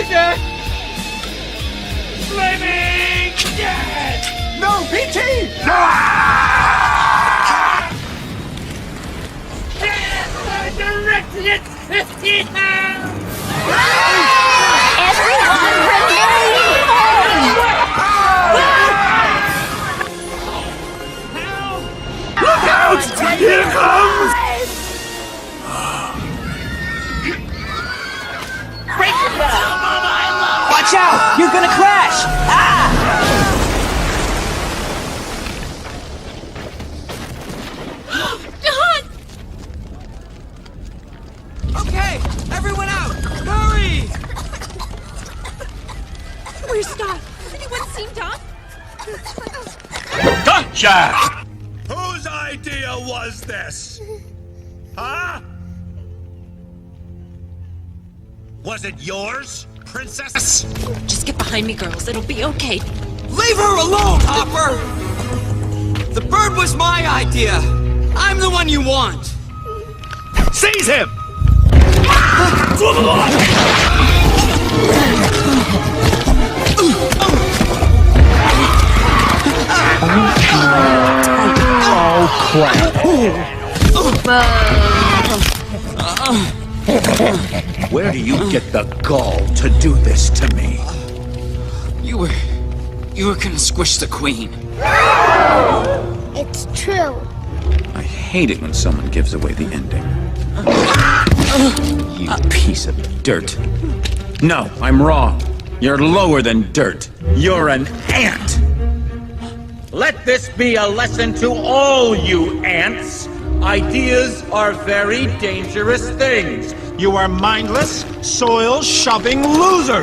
again! Flaming death! No, PT! Directed at 50 pounds! Everyone remain Look out! Here comes! Watch out! You're gonna crash! Ah! Okay, everyone out! Hurry! Where's Doc? Anyone seen Doc? Gotcha! Whose idea was this? Huh? Was it yours, princess? Just get behind me, girls. It'll be okay. Leave her alone, Hopper! The bird was my idea! I'm the one you want! Seize him! Oh, crap. Where do you get the gall to do this to me? You were gonna squish the queen. It's true. I hate it when someone gives away the ending. You piece of dirt. No, I'm wrong. You're lower than dirt. You're an ant. Let this be a lesson to all you ants. Ideas are very dangerous things. You are mindless, soil-shoving losers!